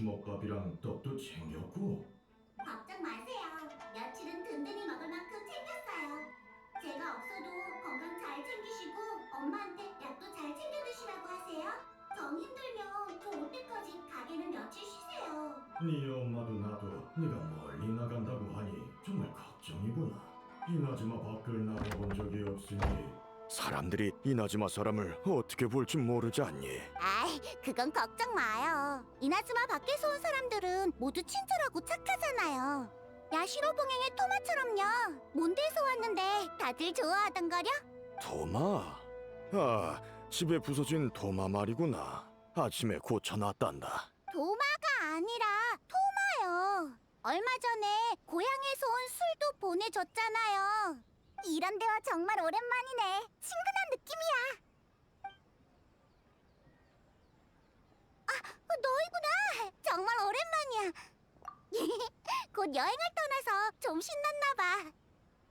주먹밥이랑 떡도 챙겼고. 걱정 마세요. 며칠은 든든히 먹을 만큼 챙겼어요. 제가 없어도 건강 잘 챙기시고 엄마한테 약도 잘 챙겨 드시라고 하세요. 정 힘들면 저 올 때까지 가게는 며칠 쉬세요. 네 엄마도 나도 네가 멀리 나간다고 하니 정말 걱정이구나. 이나즈마 밖을 나가본 적이 없으니. 사람들이 이나즈마 사람을 어떻게 볼지 모르지 않니? 아이, 그건 걱정 마요. 이나즈마 밖에서 온 사람들은 모두 친절하고 착하잖아요. 야시로 봉행의 토마처럼요. 몬드에서 왔는데 다들 좋아하던거려? 도마? 아, 집에 부서진 도마 말이구나. 아침에 고쳐놨단다. 도마가 아니라 토마요. 얼마 전에 고향에서 온 술도 보내줬잖아요. 이런 대화 정말 오랜만이네. 친근한 느낌이야. 아, 너희구나. 정말 오랜만이야. 곧 여행을 떠나서 좀 신났나 봐.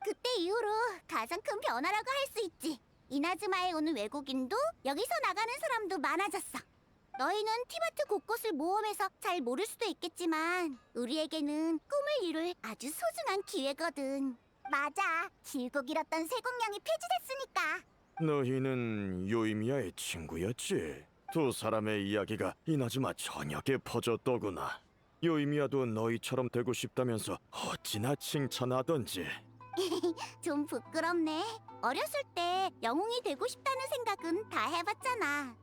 그때 이후로 가장 큰 변화라고 할 수 있지. 이나즈마에 오는 외국인도 여기서 나가는 사람도 많아졌어. 너희는 티바트 곳곳을 모험해서 잘 모를 수도 있겠지만 우리에게는 꿈을 이룰 아주 소중한 기회거든. 맞아. 길고 길었던 세공령이 폐지됐으니까. 너희는 요이미야의 친구였지? 두 사람의 이야기가 이나즈마 전역에 퍼졌더구나. 요이미야도 너희처럼 되고 싶다면서 어찌나 칭찬하던지. 좀 부끄럽네. 어렸을 때 영웅이 되고 싶다는 생각은 다 해봤잖아.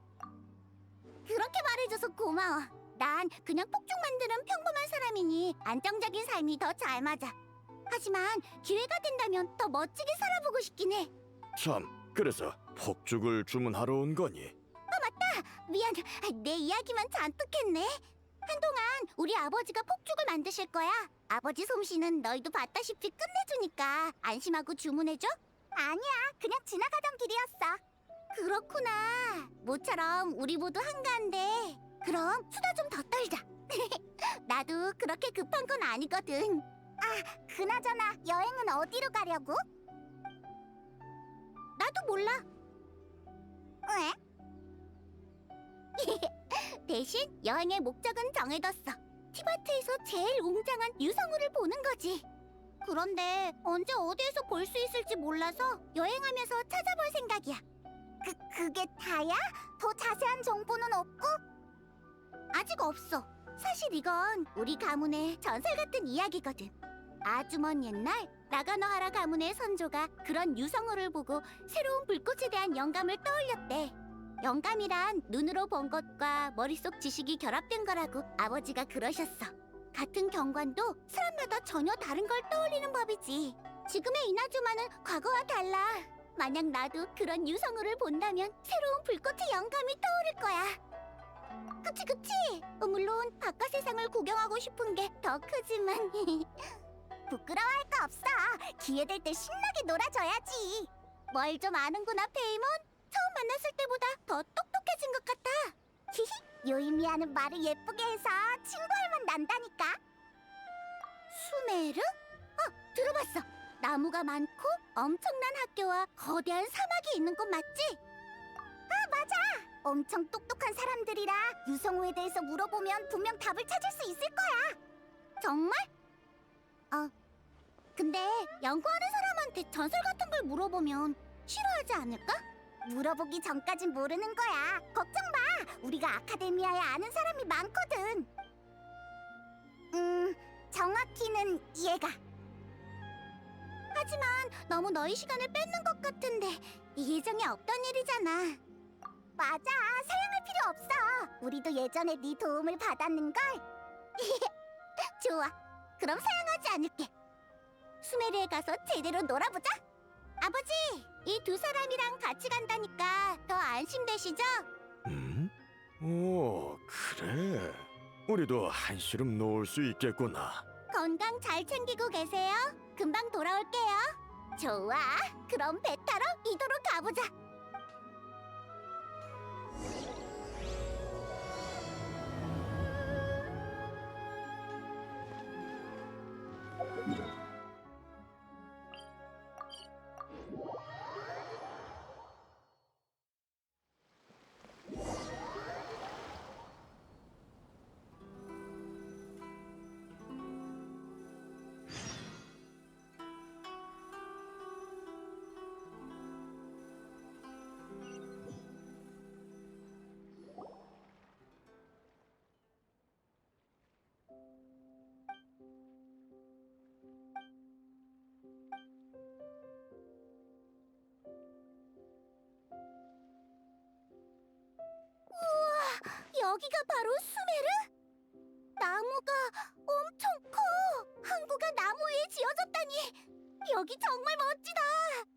그렇게 말해줘서 고마워. 난 그냥 폭죽 만드는 평범한 사람이니 안정적인 삶이 더 잘 맞아. 하지만 기회가 된다면 더 멋지게 살아보고 싶긴 해. 참, 그래서 폭죽을 주문하러 온 거니? 미안, 내 이야기만 잔뜩 했네. 한동안 우리 아버지가 폭죽을 만드실 거야. 아버지 솜씨는 너희도 봤다시피 끝내주니까 안심하고 주문해줘. 아니야, 그냥 지나가던 길이었어. 그렇구나. 모처럼 우리 모두 한가한데. 그럼 수다 좀 더 떨자. 나도 그렇게 급한 건 아니거든. 아, 그나저나 여행은 어디로 가려고? 나도 몰라. 왜? 대신 여행의 목적은 정해뒀어. 티바트에서 제일 웅장한 유성우를 보는 거지. 그런데 언제 어디에서 볼 수 있을지 몰라서 여행하면서 찾아볼 생각이야. 그게 다야? 더 자세한 정보는 없고? 아직 없어. 사실 이건 우리 가문의 전설 같은 이야기거든. 아주 먼 옛날 나가노하라 가문의 선조가 그런 유성우를 보고 새로운 불꽃에 대한 영감을 떠올렸대. 영감이란 눈으로 본 것과 머릿속 지식이 결합된 거라고 아버지가 그러셨어. 같은 경관도 사람마다 전혀 다른 걸 떠올리는 법이지. 지금의 이나즈마는 과거와 달라. 만약 나도 그런 유성우를 본다면 새로운 불꽃의 영감이 떠오를 거야. 그치. 물론 바깥 세상을 구경하고 싶은 게 더 크지만 부끄러워할 거 없어. 기회 될 때 신나게 놀아줘야지. 뭘 좀 아는구나, 페이몬. 처음 만났을 때보다 더 똑똑해진 것 같아. 히히, 요이미하는 말을 예쁘게 해서 친구할 맛 난다니까. 수메르? 들어봤어. 나무가 많고 엄청난 학교와 거대한 사막이 있는 곳 맞지? 아, 맞아. 엄청 똑똑한 사람들이라 유성우에 대해서 물어보면 분명 답을 찾을 수 있을 거야. 정말? 근데 연구하는 사람한테 전설 같은 걸 물어보면 싫어하지 않을까? 물어보기 전까진 모르는 거야. 걱정 마. 우리가 아카데미아에 아는 사람이 많거든. 정확히는 얘가. 하지만 너무 너희 시간을 뺏는 것 같은데 이 예정에 없던 일이잖아. 맞아. 사양할 필요 없어. 우리도 예전에 네 도움을 받았는걸. 좋아. 그럼 사양하지 않을게. 수메르에 가서 제대로 놀아보자. 아버지, 이 두 사람이랑 같이 간다니까 더 안심되시죠? 오, 그래. 우리도 한시름 놓을 수 있겠구나. 건강 잘 챙기고 계세요. 금방 돌아올게요. 좋아. 그럼 배 타러 이도로 가보자. 여기가 바로 수메르? 나무가 엄청 커! 항구가 나무 위에 지어졌다니! 여기 정말 멋지다!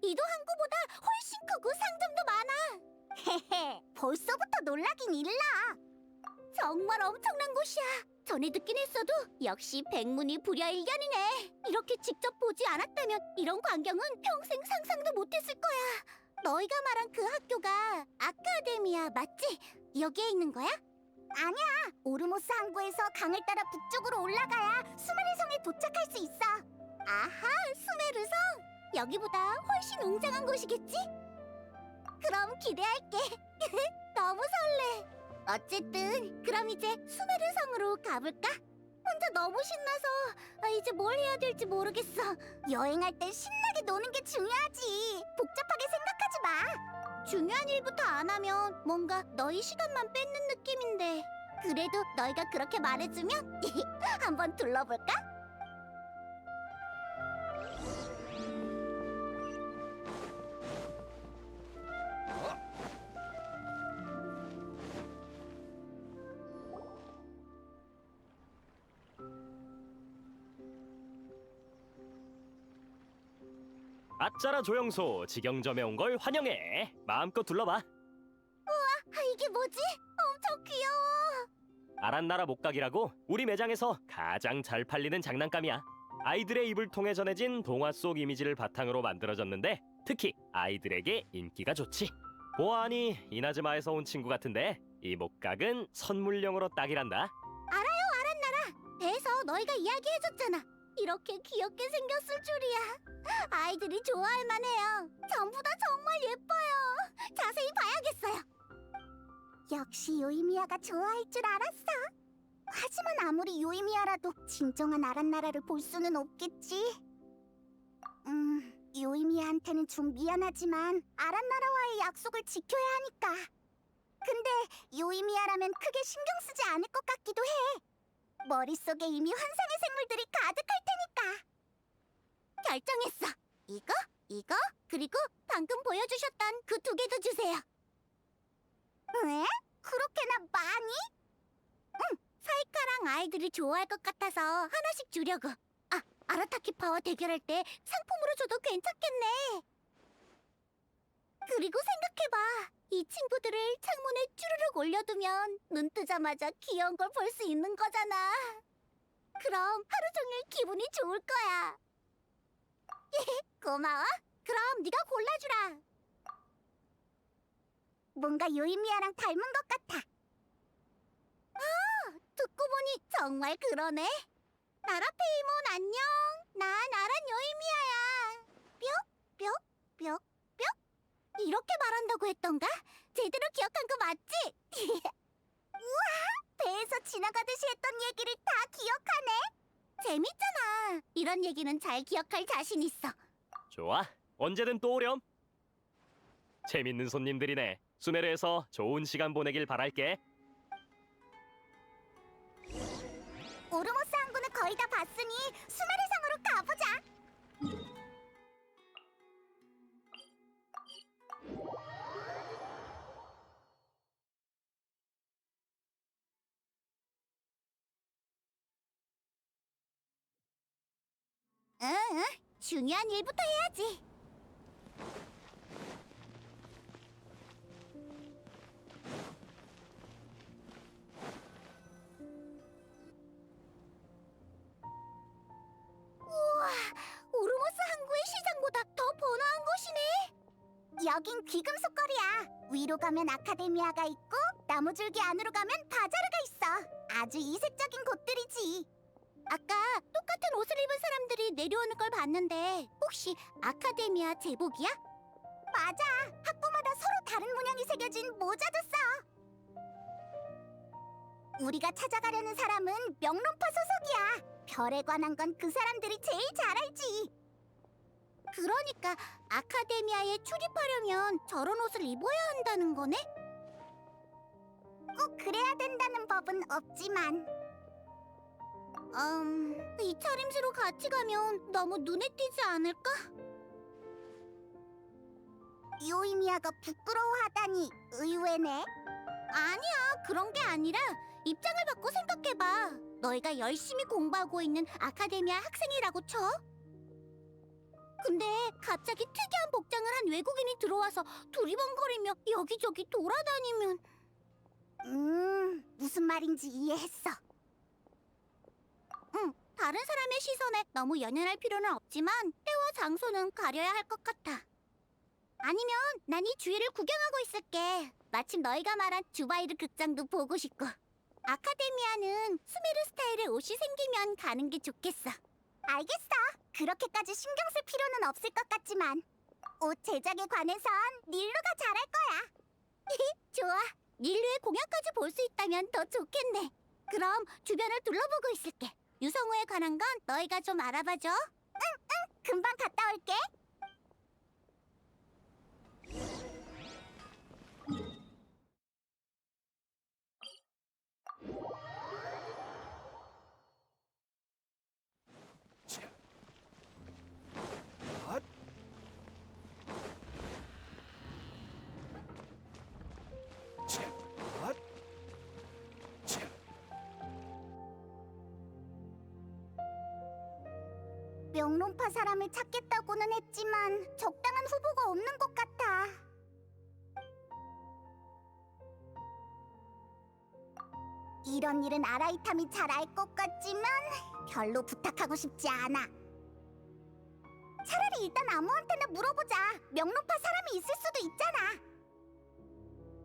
이도 항구보다 훨씬 크고 상점도 많아! 헤헤, 벌써부터 놀라긴 일라! 정말 엄청난 곳이야! 전에 듣긴 했어도 역시 백문이 불여일견이네! 이렇게 직접 보지 않았다면 이런 광경은 평생 상상도 못했을 거야! 너희가 말한 그 학교가 아카데미아 맞지? 여기에 있는 거야? 아니야! 오르모스 항구에서 강을 따라 북쪽으로 올라가야 수메르 성에 도착할 수 있어! 아하! 수메르 성! 여기보다 훨씬 웅장한 곳이겠지? 그럼 기대할게! 너무 설레! 어쨌든 그럼 이제 수메르 성으로 가볼까? 혼자 너무 신나서 이제 뭘 해야 될지 모르겠어. 여행할 땐 신나게 노는 게 중요하지. 복잡하게 생각하지 마. 중요한 일부터 안 하면 뭔가 너희 시간만 뺏는 느낌인데. 그래도 너희가 그렇게 말해주면 한번 둘러볼까? 아짜라 조영소, 직영점에 온 걸 환영해. 마음껏 둘러봐. 이게 뭐지? 엄청 귀여워. 아란나라 목각이라고 우리 매장에서 가장 잘 팔리는 장난감이야. 아이들의 입을 통해 전해진 동화 속 이미지를 바탕으로 만들어졌는데 특히 아이들에게 인기가 좋지. 보아하니 이나즈마에서 온 친구 같은데 이 목각은 선물용으로 딱이란다. 배에서 너희가 이야기해줬잖아. 이렇게 귀엽게 생겼을 줄이야. 아이들이 좋아할 만해요. 전부 다 정말 예뻐요. 자세히 봐야겠어요. 역시 요이미야가 좋아할 줄 알았어. 하지만 아무리 요이미야라도 진정한 아란나라를 볼 수는 없겠지. 요이미야한테는 좀 미안하지만 아란나라와의 약속을 지켜야 하니까. 근데 요이미야라면 크게 신경 쓰지 않을 것 같기도 해. 머릿속에 이미 환상의 생물들이 가득할 테니까. 결정했어. 이거, 그리고 방금 보여주셨던 그 두 개도 주세요. 왜? 그렇게나 많이? 응, 사이카랑 아이들이 좋아할 것 같아서 하나씩 주려고. 아라타키파와 대결할 때 상품으로 줘도 괜찮겠네. 그리고 생각해봐. 이 친구들을 창문에 쭈르륵 올려두면 눈 뜨자마자 귀여운 걸 볼 수 있는 거잖아. 그럼 하루 종일 기분이 좋을 거야. 고마워. 그럼 네가 골라주라. 뭔가 요이미야랑 닮은 것 같아. 듣고 보니 정말 그러네. 나라페이몬 안녕. 난 아란 요이미야야. 뿅. 이렇게 말한다고 했던가? 제대로 기억한 거 맞지? 우와! 배에서 지나가듯이 했던 얘기를 다 기억하네? 재밌잖아. 이런 얘기는 잘 기억할 자신 있어. 좋아, 언제든 또 오렴. 재밌는 손님들이네. 수메르에서 좋은 시간 보내길 바랄게. 오르모스 항구는 거의 다 봤으니 수메르성으로 가보자. 응, 중요한 일부터 해야지. 우와, 오르모스 항구의 시장보다 더 번화한 곳이네. 여긴 귀금속 거리야. 위로 가면 아카데미아가 있고 나무줄기 안으로 가면 바자르가 있어. 아주 이색적인 곳들이지. 아까 똑같은 옷을 입은 사람들이 내려오는 걸 봤는데 혹시 아카데미아 제복이야? 맞아. 학부마다 서로 다른 문양이 새겨진 모자도 써. 우리가 찾아가려는 사람은 명론파 소속이야. 별에 관한 건 그 사람들이 제일 잘 알지. 그러니까 아카데미아에 출입하려면 저런 옷을 입어야 한다는 거네? 꼭 그래야 된다는 법은 없지만 이 차림새로 같이 가면 너무 눈에 띄지 않을까? 요이미야가 부끄러워하다니 의외네. 아니야, 그런 게 아니라 입장을 바꿔 생각해봐. 너희가 열심히 공부하고 있는 아카데미아 학생이라고 쳐. 근데 갑자기 특이한 복장을 한 외국인이 들어와서 두리번거리며 여기저기 돌아다니면 무슨 말인지 이해했어. 다른 사람의 시선에 너무 연연할 필요는 없지만 때와 장소는 가려야 할 것 같아. 아니면 난 이 주위를 구경하고 있을게. 마침 너희가 말한 주바이르 극장도 보고 싶고. 아카데미아는 수메르 스타일의 옷이 생기면 가는 게 좋겠어. 알겠어. 그렇게까지 신경 쓸 필요는 없을 것 같지만 옷 제작에 관해선 닐루가 잘할 거야. 좋아. 닐루의 공연까지 볼 수 있다면 더 좋겠네. 그럼 주변을 둘러보고 있을게. 유성우에 관한 건 너희가 좀 알아봐줘. 응, 금방 갔다 올게. 명론파 사람을 찾겠다고는 했지만 적당한 후보가 없는 것 같아. 이런 일은 아라이탐이 잘 알 것 같지만 별로 부탁하고 싶지 않아. 차라리 일단 아무한테나 물어보자. 명론파 사람이 있을 수도 있잖아.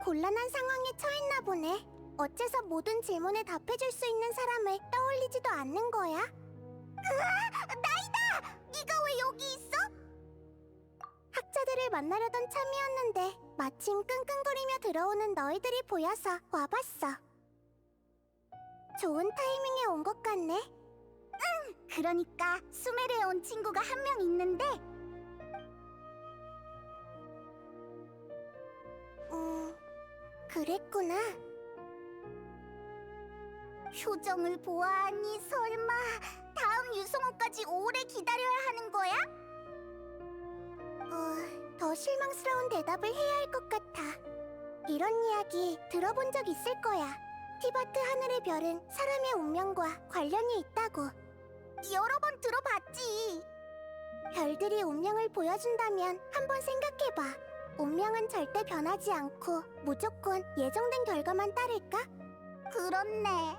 곤란한 상황에 처했나 보네. 어째서 모든 질문에 답해줄 수 있는 사람을 떠올리지도 않는 거야? 으아! 나이다! 네가 왜 여기 있어? 학자들을 만나려던 참이었는데 마침 끙끙거리며 들어오는 너희들이 보여서 와봤어. 좋은 타이밍에 온 것 같네. 응! 그러니까 수메르에 온 친구가 한 명 있는데 그랬구나. 표정을 보아하니 설마 다음 유성호까지 오래 기다려야 하는 거야? 더 실망스러운 대답을 해야 할 것 같아. 이런 이야기 들어본 적 있을 거야. 티바트 하늘의 별은 사람의 운명과 관련이 있다고. 여러 번 들어봤지. 별들이 운명을 보여준다면 한번 생각해봐. 운명은 절대 변하지 않고 무조건 예정된 결과만 따를까? 그렇네.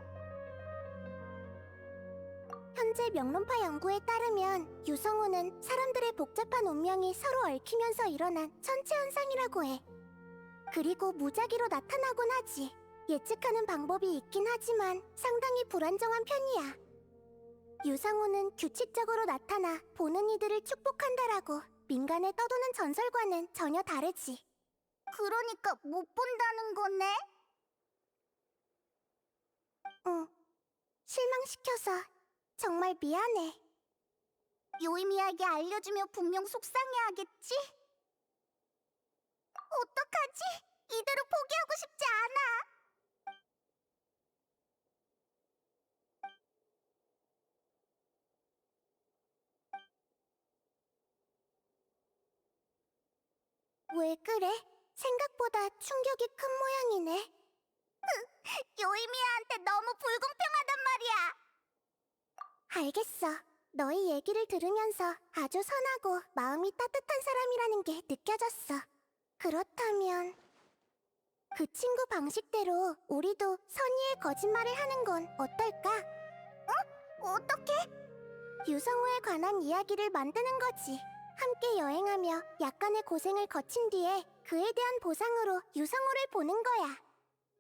현재 명론파 연구에 따르면 유성우는 사람들의 복잡한 운명이 서로 얽히면서 일어난 천체현상이라고 해. 그리고 무작위로 나타나곤 하지. 예측하는 방법이 있긴 하지만 상당히 불안정한 편이야. 유성우는 규칙적으로 나타나 보는 이들을 축복한다라고 민간에 떠도는 전설과는 전혀 다르지. 그러니까 못 본다는 거네? 응. 실망시켜서 정말 미안해. 요이미에게 알려주며 분명 속상해하겠지? 어떡하지? 이대로 포기하고 싶지 않아. 왜 그래? 생각보다 충격이 큰 모양이네. 요이미야한테 너무 불공평하단 말이야. 알겠어. 너희 얘기를 들으면서 아주 선하고 마음이 따뜻한 사람이라는 게 느껴졌어. 그렇다면 그 친구 방식대로 우리도 선의의 거짓말을 하는 건 어떨까? 어떻게? 유성우에 관한 이야기를 만드는 거지. 함께 여행하며 약간의 고생을 거친 뒤에 그에 대한 보상으로 유성우를 보는 거야.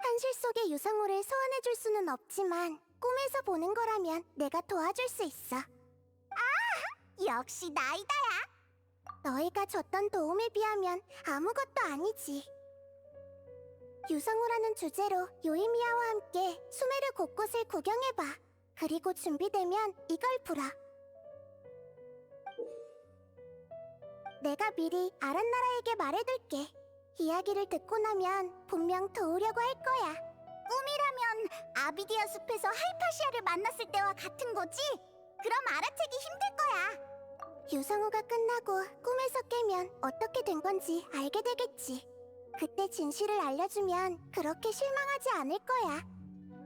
현실 속의 유성우를 소환해줄 수는 없지만 꿈에서 보는 거라면 내가 도와줄 수 있어. 역시 나이다야. 너희가 줬던 도움에 비하면 아무것도 아니지. 유성우라는 주제로 요이미야와 함께 수메르 곳곳을 구경해봐. 그리고 준비되면 이걸 풀어. 내가 미리 아란나라에게 말해둘게. 이야기를 듣고 나면 분명 도우려고 할 거야. 꿈이라면 아비디아 숲에서 하이파시아를 만났을 때와 같은 거지? 그럼 알아채기 힘들 거야. 유성우가 끝나고 꿈에서 깨면 어떻게 된 건지 알게 되겠지. 그때 진실을 알려주면 그렇게 실망하지 않을 거야.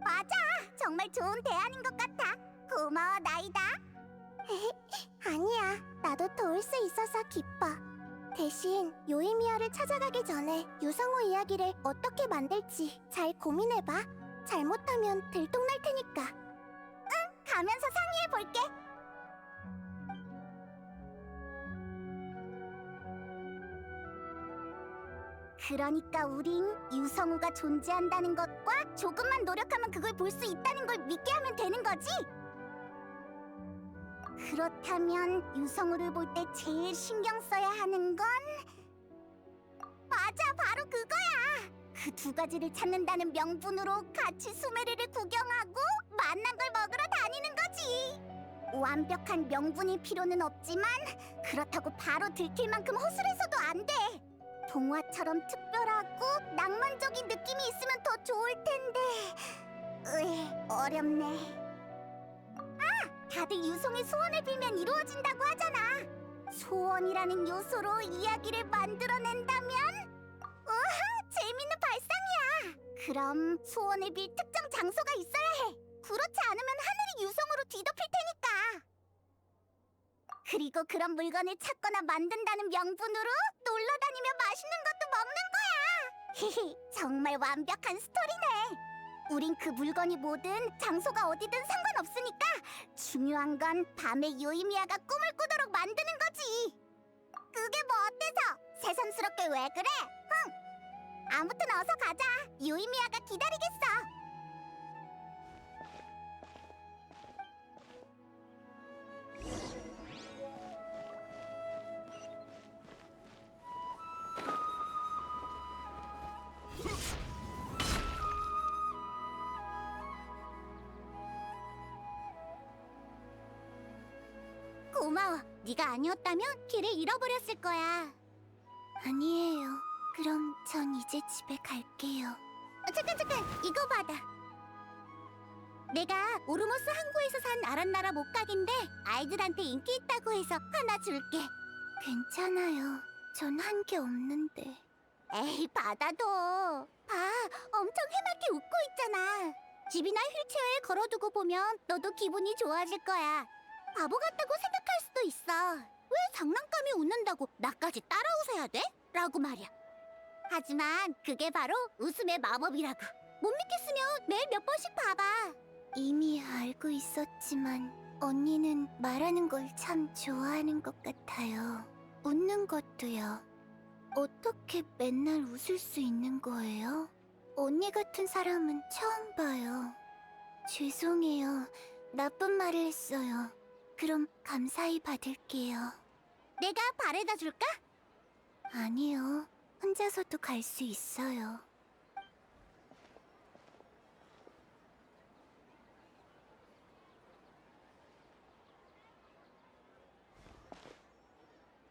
맞아! 정말 좋은 대안인 것 같아. 고마워, 나이다. 아니야, 나도 도울 수 있어서 기뻐. 대신 요이미아를 찾아가기 전에 유성우 이야기를 어떻게 만들지 잘 고민해봐. 잘못하면 들통날 테니까. 응, 가면서 상의해볼게. 그러니까 우린 유성우가 존재한다는 것과 조금만 노력하면 그걸 볼 수 있다는 걸 믿게 하면 되는 거지? 그렇다면 유성우를 볼 때 제일 신경 써야 하는 건 맞아, 바로 그거야. 그 두 가지를 찾는다는 명분으로 같이 수메르를 구경하고 맛난 걸 먹으러 다니는 거지. 완벽한 명분일 필요는 없지만 그렇다고 바로 들킬 만큼 허술해서도 안 돼. 동화처럼 특별하고 낭만적인 느낌이 있으면 더 좋을 텐데. 어렵네. 다들 유성의 소원을 빌면 이루어진다고 하잖아. 소원이라는 요소로 이야기를 만들어낸다면? 우와, 재밌는 발상이야. 그럼 소원을 빌 특정 장소가 있어야 해. 그렇지 않으면 하늘이 유성으로 뒤덮일 테니까. 그리고 그런 물건을 찾거나 만든다는 명분으로 놀러 다니며 맛있는 것도 먹는 거야. 히히, 정말 완벽한 스토리네. 우린 그 물건이 뭐든 장소가 어디든 상관없으니까 중요한 건 밤에 요이미아가 꿈을 꾸도록 만드는 거지. 그게 뭐 어때서? 새삼스럽게 왜 그래? 흥! 아무튼 어서 가자. 요이미아가 기다리겠어. 고마워. 네가 아니었다면 길을 잃어버렸을 거야. 아니에요. 그럼 전 이제 집에 갈게요. 잠깐, 이거 받아. 내가 오르모스 항구에서 산 아란나라 목각인데 아이들한테 인기 있다고 해서 하나 줄게. 괜찮아요. 전 한 게 없는데. 에이, 받아도. 봐, 엄청 해맑게 웃고 있잖아. 집이나 휠체어에 걸어두고 보면 너도 기분이 좋아질 거야. 바보 같다고 생각할 수도 있어. 왜 장난감이 웃는다고 나까지 따라 웃어야 돼? 라고 말이야. 하지만 그게 바로 웃음의 마법이라고. 못 믿겠으면 매일 몇 번씩 봐봐. 이미 알고 있었지만 언니는 말하는 걸 참 좋아하는 것 같아요. 웃는 것도요. 어떻게 맨날 웃을 수 있는 거예요? 언니 같은 사람은 처음 봐요. 죄송해요. 나쁜 말을 했어요. 그럼 감사히 받을게요. 내가 바래다 줄까? 아니요. 혼자서도 갈 수 있어요.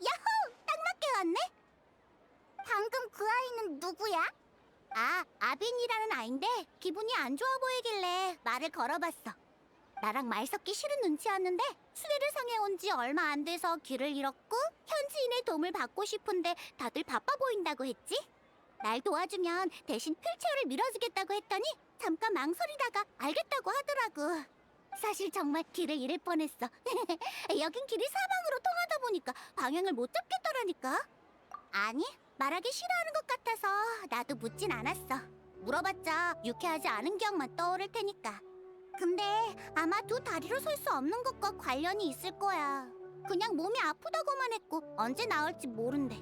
야호! 딱 맞게 왔네? 방금 그 아이는 누구야? 아, 아빈이라는 아인데 기분이 안 좋아 보이길래 말을 걸어봤어. 나랑 말 섞기 싫은 눈치였는데 수레를 상해 온 지 얼마 안 돼서 길을 잃었고 현지인의 도움을 받고 싶은데 다들 바빠 보인다고 했지? 날 도와주면 대신 휠체어를 밀어주겠다고 했더니 잠깐 망설이다가 알겠다고 하더라고. 사실 정말 길을 잃을 뻔했어. 여긴 길이 사방으로 통하다 보니까 방향을 못 잡겠더라니까. 아니, 말하기 싫어하는 것 같아서 나도 묻진 않았어. 물어봤자 유쾌하지 않은 기억만 떠오를 테니까. 근데 아마 두 다리로 설 수 없는 것과 관련이 있을 거야. 그냥 몸이 아프다고만 했고 언제 나을지 모른대.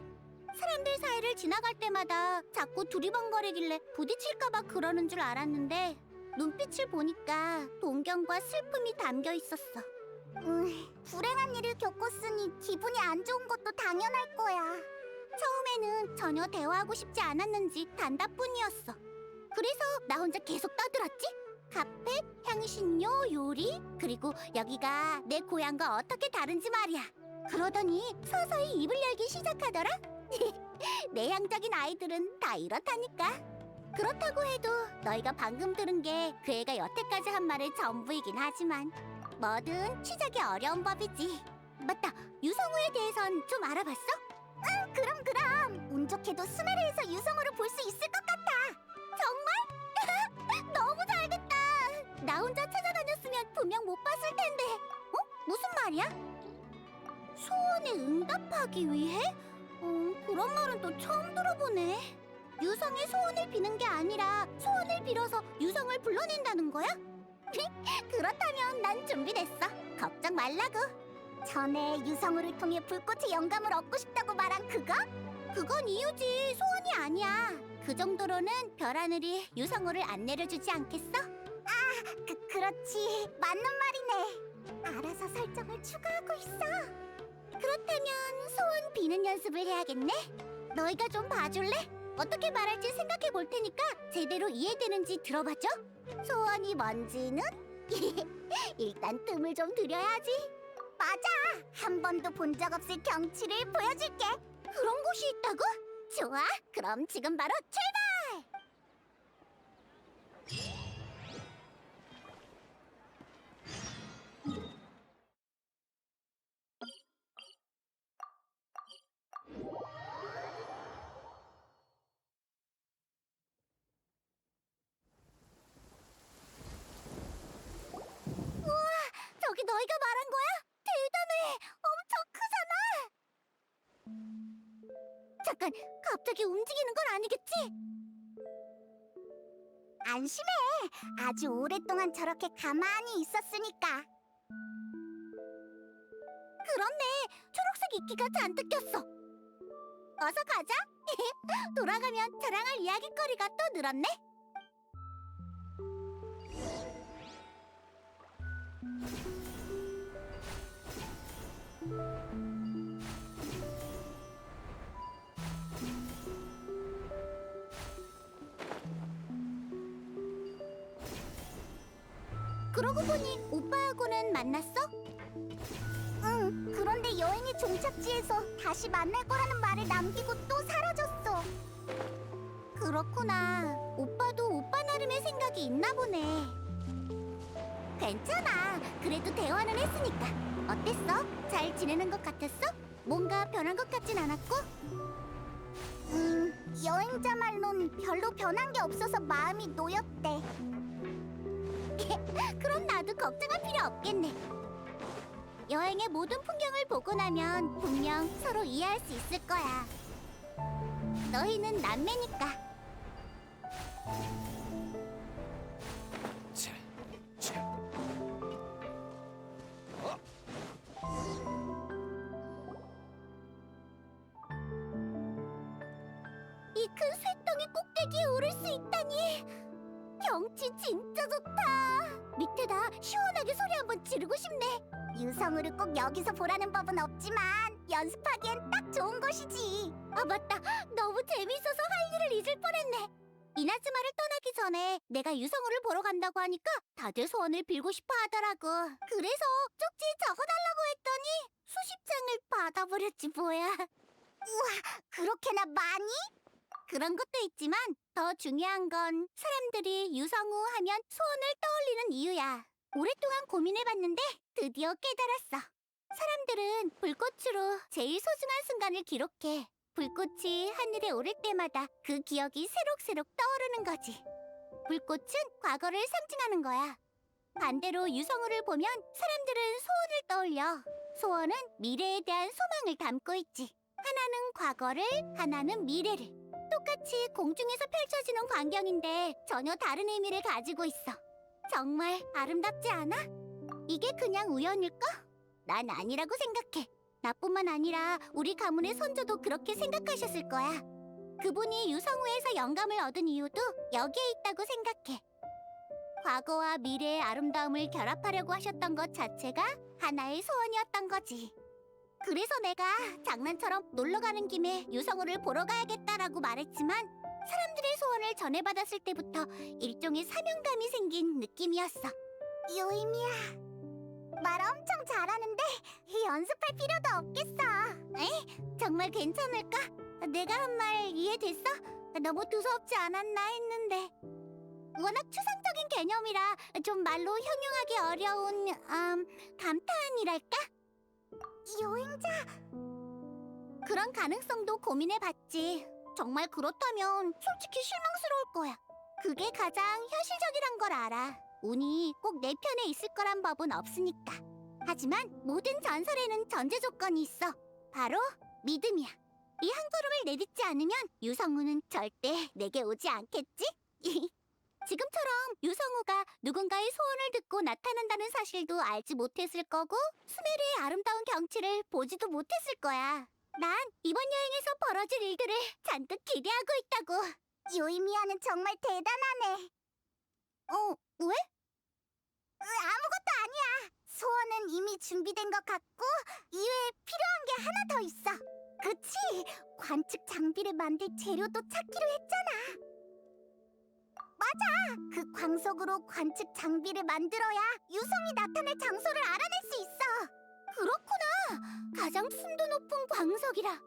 사람들 사이를 지나갈 때마다 자꾸 두리번거리길래 부딪힐까봐 그러는 줄 알았는데 눈빛을 보니까 동경과 슬픔이 담겨 있었어. 불행한 일을 겪었으니 기분이 안 좋은 것도 당연할 거야. 처음에는 전혀 대화하고 싶지 않았는지 단답뿐이었어. 그래서 나 혼자 계속 떠들었지? 카페, 향신료, 요리, 그리고 여기가 내 고향과 어떻게 다른지 말이야. 그러더니 서서히 입을 열기 시작하더라. 내향적인 아이들은 다 이렇다니까. 그렇다고 해도 너희가 방금 들은 게 그 애가 여태까지 한 말의 전부이긴 하지만 뭐든 시작이 어려운 법이지. 맞다, 유성우에 대해선 좀 알아봤어? 응, 그럼. 운 좋게도 수메르에서 유성우를 볼 수 있을 것 같아. 정말? 너무 잘됐다. 나 혼자 찾아다녔으면 분명 못 봤을 텐데. 무슨 말이야? 소원에 응답하기 위해? 그런 말은 또 처음 들어보네. 유성의 소원을 비는 게 아니라 소원을 빌어서 유성을 불러낸다는 거야? 그렇다면 난 준비됐어. 걱정 말라고. 전에 유성우를 통해 불꽃의 영감을 얻고 싶다고 말한 그거? 그건 이유지, 소원이 아니야. 그 정도로는 별하늘이 유성우를 안 내려주지 않겠어? 그렇지. 맞는 말이네. 알아서 설정을 추가하고 있어. 그렇다면 소원 비는 연습을 해야겠네? 너희가 좀 봐줄래? 어떻게 말할지 생각해 볼 테니까 제대로 이해되는지 들어봐줘. 소원이 뭔지는? 일단 뜸을 좀 들여야지. 맞아! 한 번도 본 적 없을 경치를 보여줄게. 그런 곳이 있다고? 좋아, 그럼 지금 바로 출발! 저기 너희가 말한 거야? 대단해! 엄청 크잖아! 잠깐, 갑자기 움직이는 건 아니겠지? 안심해! 아주 오랫동안 저렇게 가만히 있었으니까. 그렇네! 초록색 이끼가 잔뜩 꼈어. 어서 가자! 돌아가면 자랑할 이야깃거리가 또 늘었네? 그러고 보니 오빠하고는 만났어? 응, 그런데 여행의 종착지에서 다시 만날 거라는 말을 남기고 또 사라졌어. 그렇구나. 오빠도 오빠 나름의 생각이 있나 보네. 괜찮아. 그래도 대화는 했으니까. 어땠어? 잘 지내는 것 같았어? 뭔가 변한 것 같진 않았고? 여행자 말론 별로 변한 게 없어서 마음이 놓였대. 그럼 나도 걱정할 필요 없겠네. 여행의 모든 풍경을 보고 나면 분명 서로 이해할 수 있을 거야. 너희는 남매니까. 이 큰 쇠덩이 꼭대기에 오를 수 있다니. 경치 진짜 좋다. 밑에다 시원하게 소리 한번 지르고 싶네. 유성우를 꼭 여기서 보라는 법은 없지만 연습하기엔 딱 좋은 곳이지. 아 맞다. 너무 재밌어서 할 일을 잊을 뻔했네. 이나즈마를 떠나기 전에 내가 유성우를 보러 간다고 하니까 다들 소원을 빌고 싶어 하더라고. 그래서 쪽지에 적어달라고 했더니 수십 장을 받아버렸지 뭐야. 우와, 그렇게나 많이? 그런 것도 있지만 더 중요한 건 사람들이 유성우 하면 소원을 떠올리는 이유야. 오랫동안 고민해봤는데 드디어 깨달았어. 사람들은 불꽃으로 제일 소중한 순간을 기록해. 불꽃이 하늘에 오를 때마다 그 기억이 새록새록 떠오르는 거지. 불꽃은 과거를 상징하는 거야. 반대로 유성우를 보면 사람들은 소원을 떠올려. 소원은 미래에 대한 소망을 담고 있지. 하나는 과거를, 하나는 미래를. 똑같이 공중에서 펼쳐지는 광경인데 전혀 다른 의미를 가지고 있어. 정말 아름답지 않아? 이게 그냥 우연일까? 난 아니라고 생각해. 나뿐만 아니라 우리 가문의 선조도 그렇게 생각하셨을 거야. 그분이 유성우에서 영감을 얻은 이유도 여기에 있다고 생각해. 과거와 미래의 아름다움을 결합하려고 하셨던 것 자체가 하나의 소원이었던 거지. 그래서 내가 장난처럼 놀러 가는 김에 유성우를 보러 가야겠다라고 말했지만 사람들의 소원을 전해받았을 때부터 일종의 사명감이 생긴 느낌이었어. 요임이야, 말 엄청 잘하는데 연습할 필요도 없겠어. 에이, 정말 괜찮을까? 내가 한 말 이해됐어? 너무 두서없지 않았나 했는데. 워낙 추상적인 개념이라 좀 말로 형용하기 어려운 감탄이랄까? 여행자, 그런 가능성도 고민해봤지. 정말 그렇다면 솔직히 실망스러울 거야. 그게 가장 현실적이란 걸 알아. 운이 꼭 내 편에 있을 거란 법은 없으니까. 하지만 모든 전설에는 전제 조건이 있어. 바로 믿음이야. 이 한 걸음을 내딛지 않으면 유성우는 절대 내게 오지 않겠지? 지금처럼 유성우가 누군가의 소원을 듣고 나타난다는 사실도 알지 못했을 거고 수메르의 아름다운 경치를 보지도 못했을 거야. 난 이번 여행에서 벌어질 일들을 잔뜩 기대하고 있다고. 요이미야는 정말 대단하네. 왜? 아무것도 아니야. 소원은 이미 준비된 것 같고 이외에 필요한 게 하나 더 있어. 그치? 관측 장비를 만들 재료도 찾기로 했잖아. 맞아! 그 광석으로 관측 장비를 만들어야 유성이 나타날 장소를 알아낼 수 있어. 그렇구나. 가장 순도 높은 광석이라.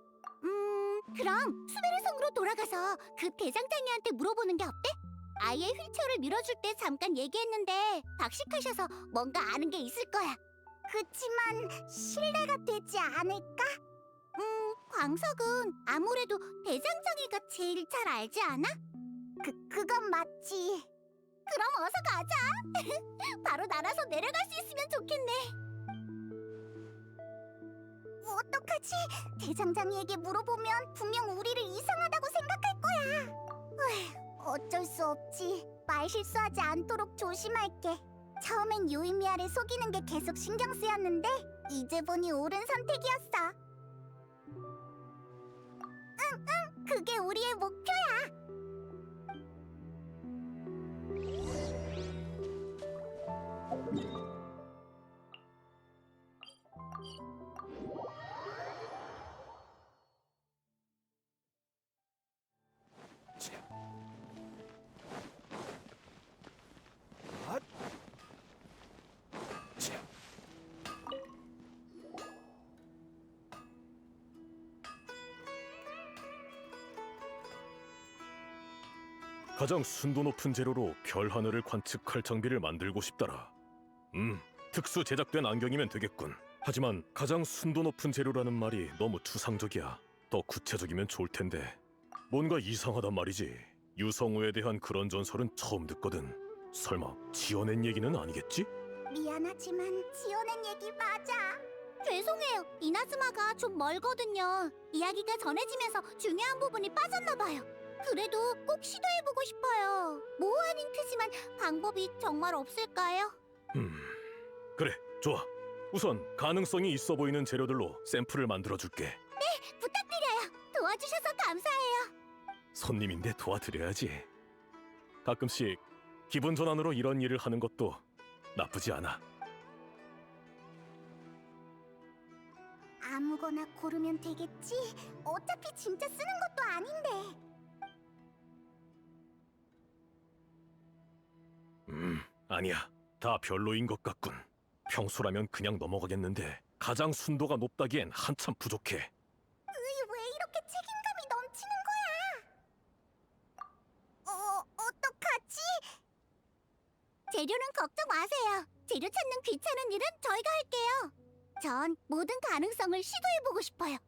그럼 수메르성으로 돌아가서 그 대장장이한테 물어보는 게 어때? 아이의 휠체어를 밀어줄 때 잠깐 얘기했는데 박식하셔서 뭔가 아는 게 있을 거야. 그치만 신뢰가 되지 않을까? 광석은 아무래도 대장장이가 제일 잘 알지 않아? 그건 맞지. 그럼 어서 가자. 바로 날아서 내려갈 수 있으면 좋겠네. 어떡하지? 대장장이에게 물어보면 분명 우리를 이상하다고 생각할 거야. 어쩔 수 없지. 말 실수하지 않도록 조심할게. 처음엔 요이미아를 속이는 게 계속 신경 쓰였는데 이제 보니 옳은 선택이었어. 응, 그게 우리의 목표야. 가장 순도 높은 재료로 별 하늘을 관측할 장비를 만들고 싶더라. 특수 제작된 안경이면 되겠군. 하지만 가장 순도 높은 재료라는 말이 너무 추상적이야. 더 구체적이면 좋을 텐데. 뭔가 이상하단 말이지. 유성우에 대한 그런 전설은 처음 듣거든. 설마 지어낸 얘기는 아니겠지? 미안하지만 지어낸 얘기 맞아. 죄송해요. 이나즈마가 좀 멀거든요. 이야기가 전해지면서 중요한 부분이 빠졌나 봐요. 그래도 꼭 시도해보고 싶어요. 모호한 힌트지만 방법이 정말 없을까요? 그래, 좋아. 우선 가능성이 있어 보이는 재료들로 샘플을 만들어줄게. 부탁드려요. 도와주셔서 감사해요. 손님인데 도와드려야지. 가끔씩 기분 전환으로 이런 일을 하는 것도 나쁘지 않아. 아무거나 고르면 되겠지? 어차피 진짜 쓰는 것도 아닌데. 아니야. 다 별로인 것 같군. 평소라면 그냥 넘어가겠는데 가장 순도가 높다기엔 한참 부족해. 왜 이렇게 책임감이 넘치는 거야? 어떡하지? 재료는 걱정 마세요. 재료 찾는 귀찮은 일은 저희가 할게요. 전 모든 가능성을 시도해보고 싶어요.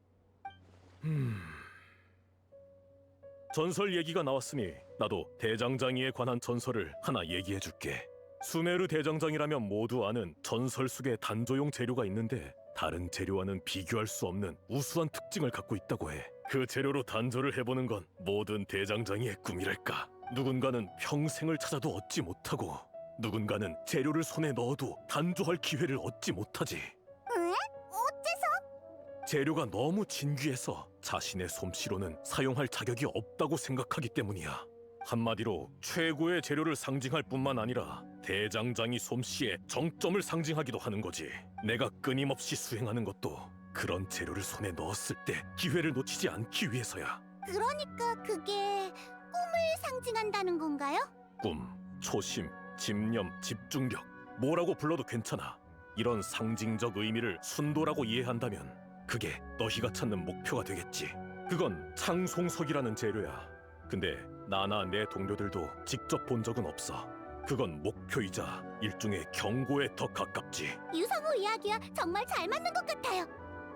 전설 얘기가 나왔으니 나도 대장장이에 관한 전설을 하나 얘기해줄게. 수메르 대장장이라면 모두 아는 전설 속의 단조용 재료가 있는데 다른 재료와는 비교할 수 없는 우수한 특징을 갖고 있다고 해. 그 재료로 단조를 해보는 건 모든 대장장이의 꿈이랄까. 누군가는 평생을 찾아도 얻지 못하고 누군가는 재료를 손에 넣어도 단조할 기회를 얻지 못하지. 왜? 어째서? 재료가 너무 진귀해서 자신의 솜씨로는 사용할 자격이 없다고 생각하기 때문이야. 한마디로 최고의 재료를 상징할 뿐만 아니라 대장장이 솜씨의 정점을 상징하기도 하는 거지. 내가 끊임없이 수행하는 것도 그런 재료를 손에 넣었을 때 기회를 놓치지 않기 위해서야. 그러니까 그게 꿈을 상징한다는 건가요? 꿈, 초심, 집념, 집중력 뭐라고 불러도 괜찮아. 이런 상징적 의미를 순도라고 이해한다면 그게 너희가 찾는 목표가 되겠지. 그건 창송석이라는 재료야. 근데 나나 내 동료들도 직접 본 적은 없어. 그건 목표이자 일종의 경고에 더 가깝지. 유성우 이야기와 정말 잘 맞는 것 같아요.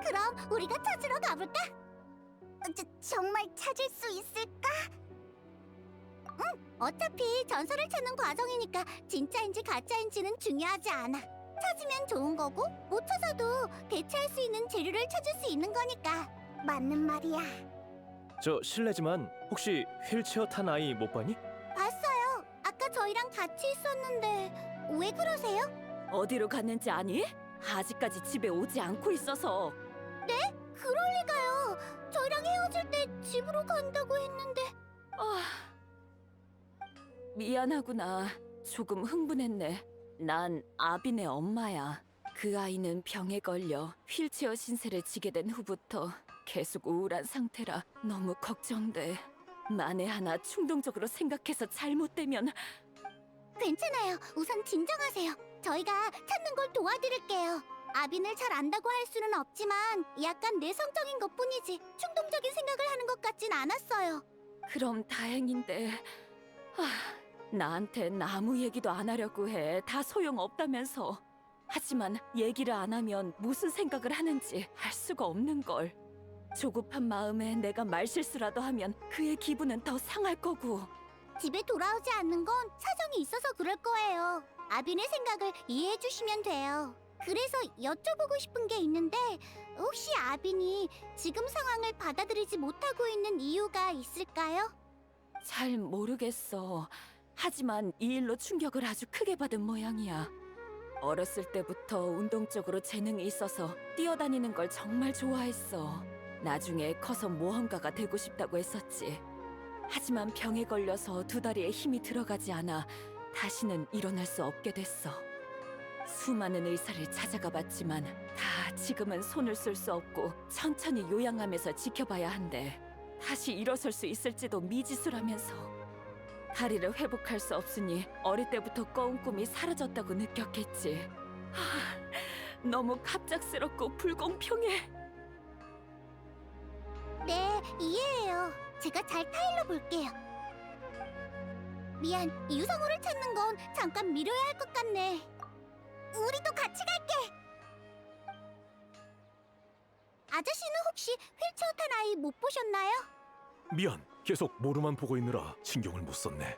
그럼 우리가 찾으러 가볼까? 정말 찾을 수 있을까? 응, 어차피 전설을 찾는 과정이니까 진짜인지 가짜인지는 중요하지 않아. 찾으면 좋은 거고 못 찾아도 대체할 수 있는 재료를 찾을 수 있는 거니까. 맞는 말이야. 저 실례지만 혹시 휠체어 탄 아이 못 봤니? 봤어요. 아까 저희랑 같이 있었는데 왜 그러세요? 어디로 갔는지 아니? 아직까지 집에 오지 않고 있어서. 그럴 리가요. 저희랑 헤어질 때 집으로 간다고 했는데. 아, 미안하구나. 조금 흥분했네. 난 아빈의 엄마야. 그 아이는 병에 걸려 휠체어 신세를 지게 된 후부터 계속 우울한 상태라 너무 걱정돼. 만에 하나 충동적으로 생각해서 잘못되면. 괜찮아요. 우선 진정하세요. 저희가 찾는 걸 도와드릴게요. 아빈을 잘 안다고 할 수는 없지만 약간 내성적인 것뿐이지 충동적인 생각을 하는 것 같진 않았어요. 그럼 다행인데. 나한텐 아무 얘기도 안 하려고 해. 다 소용없다면서. 하지만 얘기를 안 하면 무슨 생각을 하는지 알 수가 없는 걸. 조급한 마음에 내가 말실수라도 하면 그의 기분은 더 상할 거고. 집에 돌아오지 않는 건 사정이 있어서 그럴 거예요. 아빈의 생각을 이해해 주시면 돼요. 그래서 여쭤보고 싶은 게 있는데 혹시 아빈이 지금 상황을 받아들이지 못하고 있는 이유가 있을까요? 잘 모르겠어. 하지만 이 일로 충격을 아주 크게 받은 모양이야. 어렸을 때부터 운동적으로 재능이 있어서 뛰어다니는 걸 정말 좋아했어. 나중에 커서 모험가가 되고 싶다고 했었지. 하지만 병에 걸려서 두 다리에 힘이 들어가지 않아 다시는 일어날 수 없게 됐어. 수많은 의사를 찾아가 봤지만 다 지금은 손을 쓸 수 없고 천천히 요양하면서 지켜봐야 한대. 다시 일어설 수 있을지도 미지수라면서. 다리를 회복할 수 없으니 어릴 때부터 꿔온 꿈이 사라졌다고 느꼈겠지. 너무 갑작스럽고 불공평해. 네, 이해해요. 제가 잘 타일러 볼게요. 미안, 유성우를 찾는 건 잠깐 미뤄야 할 것 같네. 우리도 같이 갈게. 아저씨는 혹시 휠체어 탄 아이 못 보셨나요? 미안. 계속 모르만 보고 있느라 신경을 못 썼네.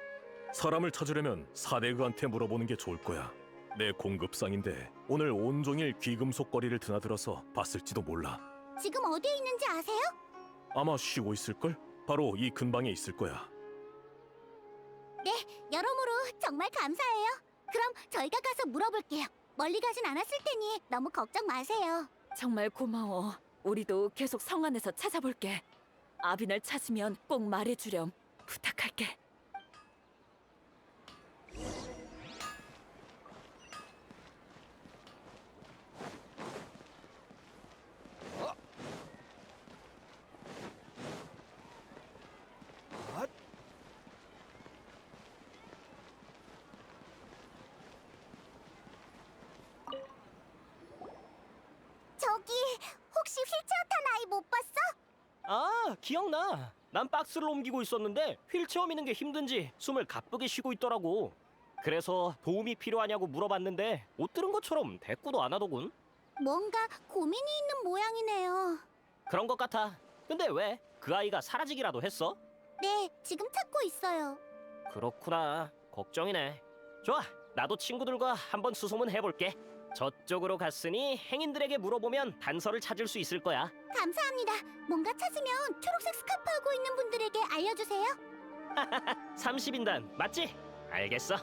사람을 찾으려면 사대그한테 물어보는 게 좋을 거야. 내 공급상인데 오늘 온종일 귀금속 거리를 드나들어서 봤을지도 몰라. 지금 어디에 있는지 아세요? 아마 쉬고 있을걸? 바로 이 근방에 있을 거야. 여러모로 정말 감사해요. 그럼 저희가 가서 물어볼게요. 멀리 가진 않았을 테니 너무 걱정 마세요. 정말 고마워. 우리도 계속 성 안에서 찾아볼게. 아빈을 찾으면 꼭 말해주렴. 부탁할게. 저기 혹시 휠체어 탄 아이 못 봤어? 아, 기억나. 난 박스를 옮기고 있었는데 휠체어 미는 게 힘든지 숨을 가쁘게 쉬고 있더라고. 그래서 도움이 필요하냐고 물어봤는데 못 들은 것처럼 대꾸도 안 하더군. 뭔가 고민이 있는 모양이네요. 그런 것 같아. 근데 왜? 그 아이가 사라지기라도 했어? 네, 지금 찾고 있어요. 그렇구나. 걱정이네. 좋아. 나도 친구들과 한번 수소문 해볼게. 저쪽으로 갔으니 행인들에게 물어보면 단서를 찾을 수 있을 거야. 감사합니다. 뭔가 찾으면 초록색 스카프 하고 있는 분들에게 알려주세요. 30인단 맞지? 알겠어.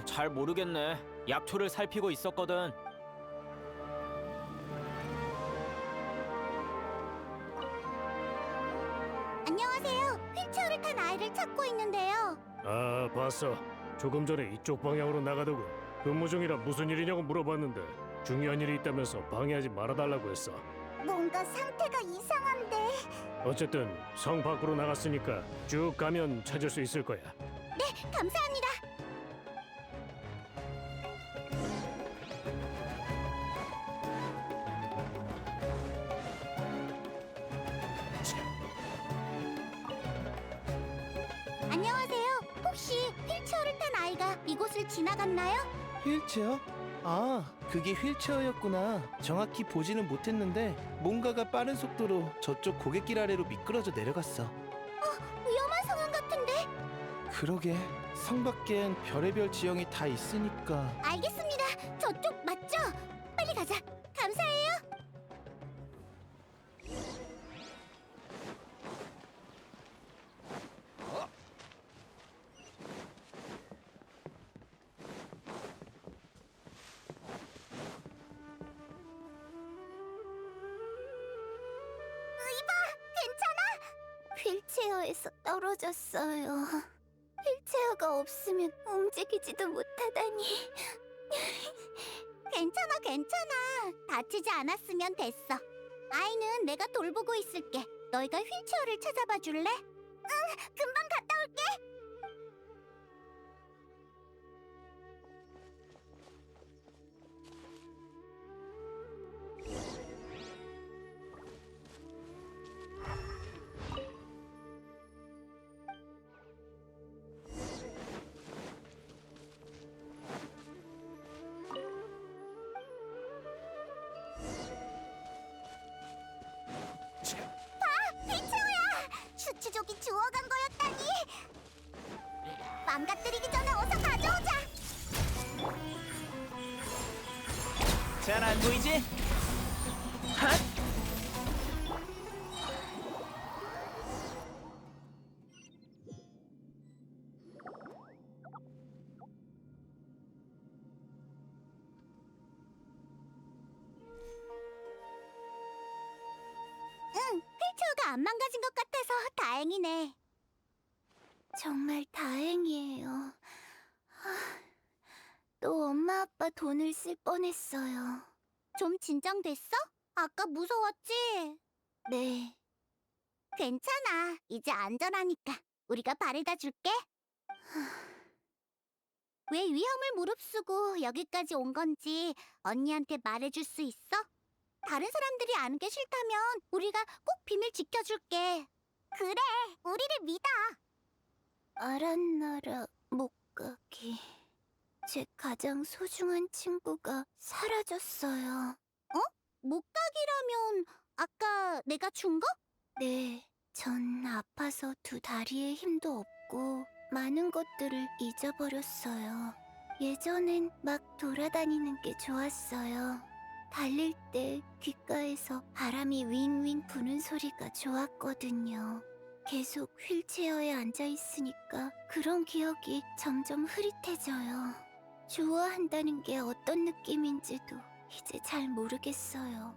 잘 모르겠네. 약초를 살피고 있었거든. 안녕하세요. 휠체어를 탄 아이를 찾고 있는데요. 아, 봤어. 조금 전에 이쪽 방향으로 나가더군. 근무 중이라 무슨 일이냐고 물어봤는데 중요한 일이 있다면서 방해하지 말아달라고 했어. 뭔가 상태가 이상한데. 어쨌든 성 밖으로 나갔으니까 쭉 가면 찾을 수 있을 거야. 감사합니다. 이곳을 지나갔나요? 휠체어? 아, 그게 휠체어였구나. 정확히 보지는 못했는데 뭔가가 빠른 속도로 저쪽 고갯길 아래로 미끄러져 내려갔어. 위험한 상황 같은데? 그러게, 성 밖엔 별의별 지형이 다 있으니까. 알겠습니다. 저쪽 맞죠? 빨리 가자. 감사해요. 휠체어에서 떨어졌어요. 휠체어가 없으면 움직이지도 못하다니. 괜찮아, 괜찮아. 다치지 않았으면 됐어. 아이는 내가 돌보고 있을게. 너희가 휠체어를 찾아봐 줄래? 응, 금방 갔다 올게. 휠체어야! 슈츠족이 주워간 거였다니! 망가뜨리기 전에 어서 가져오자! 잘 안 보이지? 응, 휠체어가 안 망가진 것 같아서 다행이네. 정말 다행이에요. 또 엄마 아빠 돈을 쓸 뻔했어요. 좀 진정됐어? 아까 무서웠지? 네. 괜찮아. 이제 안전하니까. 우리가 바래다 줄게. 왜 위험을 무릅쓰고 여기까지 온 건지 언니한테 말해줄 수 있어? 다른 사람들이 아는 게 싫다면 우리가 꼭 비밀 지켜줄게. 그래, 우리를 믿어. 아란나라 못 가기. 제 가장 소중한 친구가 사라졌어요. 어? 못 가기라면 아까 내가 준 거? 네, 전 아파서 두 다리에 힘도 없고 많은 것들을 잊어버렸어요. 예전엔 막 돌아다니는 게 좋았어요. 달릴 때 귓가에서 바람이 윙윙 부는 소리가 좋았거든요. 계속 휠체어에 앉아 있으니까 그런 기억이 점점 흐릿해져요. 좋아한다는 게 어떤 느낌인지도 이제 잘 모르겠어요.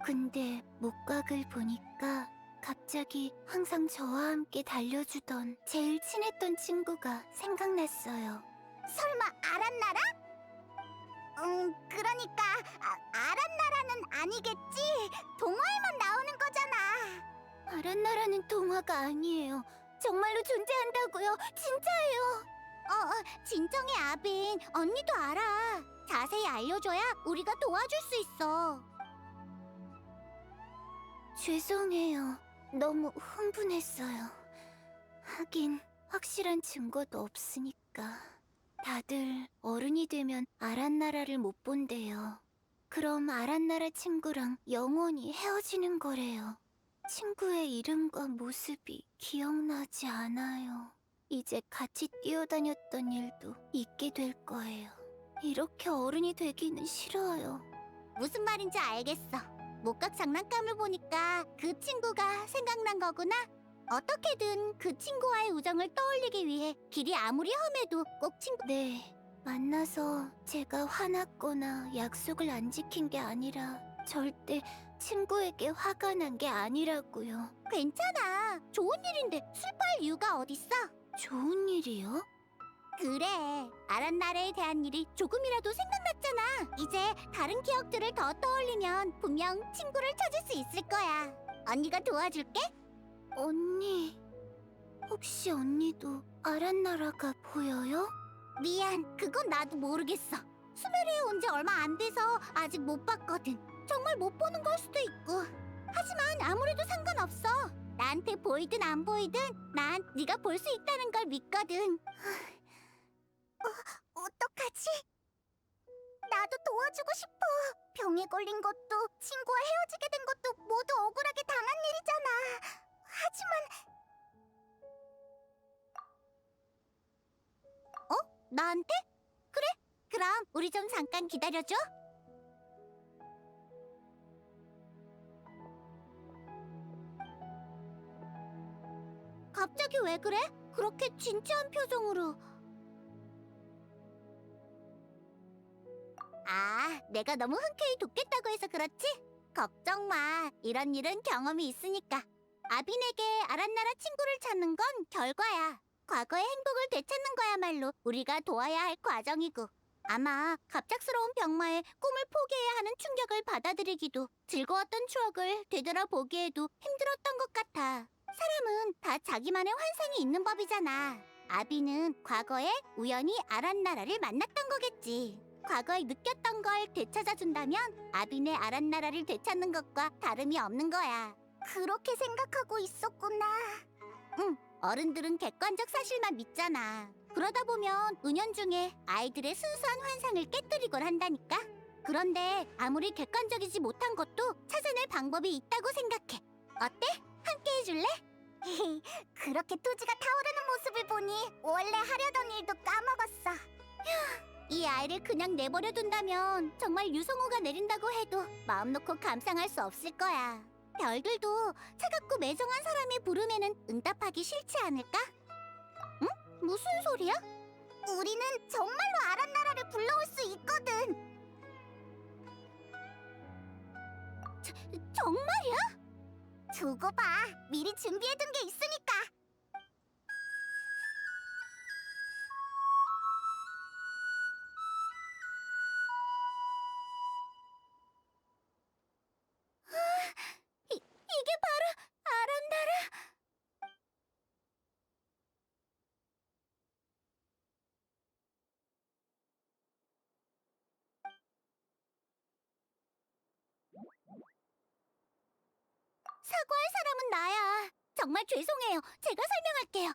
근데 목각을 보니까 갑자기 항상 저와 함께 달려주던 제일 친했던 친구가 생각났어요. 설마 아란나라? 그러니까 아란나라는 아니겠지? 동화에만 나오는 거잖아. 아란나라는 동화가 아니에요. 정말로 존재한다고요. 진짜예요. 진정해 아빈. 언니도 알아. 자세히 알려줘야 우리가 도와줄 수 있어. 죄송해요. 너무 흥분했어요. 하긴 확실한 증거도 없으니까. 다들 어른이 되면 아란나라를 못 본대요. 그럼 아란나라 친구랑 영원히 헤어지는 거래요. 친구의 이름과 모습이 기억나지 않아요. 이제 같이 뛰어다녔던 일도 잊게 될 거예요. 이렇게 어른이 되기는 싫어요. 무슨 말인지 알겠어. 목각 장난감을 보니까 그 친구가 생각난 거구나. 어떻게든 그 친구와의 우정을 떠올리기 위해 길이 아무리 험해도 꼭 친구... 네, 만나서 제가 화났거나 약속을 안 지킨 게 아니라 절대 친구에게 화가 난 게 아니라고요. 괜찮아. 좋은 일인데 슬퍼할 이유가 어딨어? 좋은 일이요? 그래. 아란나라에 대한 일이 조금이라도 생각났잖아. 이제 다른 기억들을 더 떠올리면 분명 친구를 찾을 수 있을 거야. 언니가 도와줄게. 언니, 혹시 언니도 아란나라가 보여요? 미안, 그건 나도 모르겠어. 수메르에 온 지 얼마 안 돼서 아직 못 봤거든. 정말 못 보는 걸 수도 있고. 하지만 아무래도 상관없어. 나한테 보이든 안 보이든 난 네가 볼 수 있다는 걸 믿거든. 어떡하지? 나도 도와주고 싶어. 병에 걸린 것도 친구와 헤어지게 된 것도 모두 억울하게 당한 일이잖아. 하지만 나한테? 그래, 그럼 우리 좀 잠깐 기다려줘. 갑자기 왜 그래? 그렇게 진지한 표정으로. 아, 내가 너무 흔쾌히 돕겠다고 해서 그렇지? 걱정 마. 이런 일은 경험이 있으니까. 아빈에게 아란나라 친구를 찾는 건 결과야. 과거의 행복을 되찾는 거야말로 우리가 도와야 할 과정이고, 아마 갑작스러운 병마에 꿈을 포기해야 하는 충격을 받아들이기도, 즐거웠던 추억을 되돌아보기에도 힘들었던 것 같아. 사람은 다 자기만의 환상이 있는 법이잖아. 아비는 과거에 우연히 아란나라를 만났던 거겠지. 과거에 느꼈던 걸 되찾아준다면 아빈의 아란나라를 되찾는 것과 다름이 없는 거야. 그렇게 생각하고 있었구나. 응, 어른들은 객관적 사실만 믿잖아. 그러다 보면 은연중에 아이들의 순수한 환상을 깨뜨리곤 한다니까. 그런데 아무리 객관적이지 못한 것도 찾아낼 방법이 있다고 생각해. 어때? 함께 해줄래? 그렇게 투지가 타오르는 모습을 보니 원래 하려던 일도 까먹었어. 휴, 이 아이를 그냥 내버려 둔다면 정말 유성우가 내린다고 해도 마음 놓고 감상할 수 없을 거야. 별들도 차갑고 매정한 사람의 부름에는 응답하기 싫지 않을까? 응? 무슨 소리야? 우리는 정말로 아란나라를 불러올 수 있거든. 정말이야? 두고 봐. 미리 준비해둔 게 있으니까. 이게 바로 아란나라. 사과할 사람은 나야. 정말 죄송해요. 제가 설명할게요.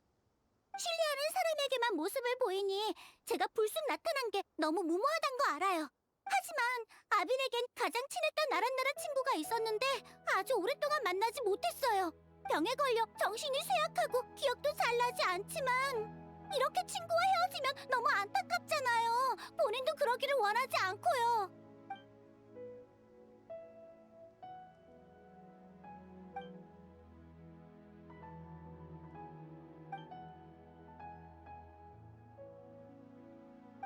신뢰하는 사람에게만 모습을 보이니 제가 불쑥 나타난 게 너무 무모하단 거 알아요. 하지만 아빈에겐 가장 친했던 아란나라 친구가 있었는데 아주 오랫동안 만나지 못했어요. 병에 걸려 정신이 쇠약하고 기억도 잘 나지 않지만 이렇게 친구와 헤어지면 너무 안타깝잖아요. 본인도 그러기를 원하지 않고요.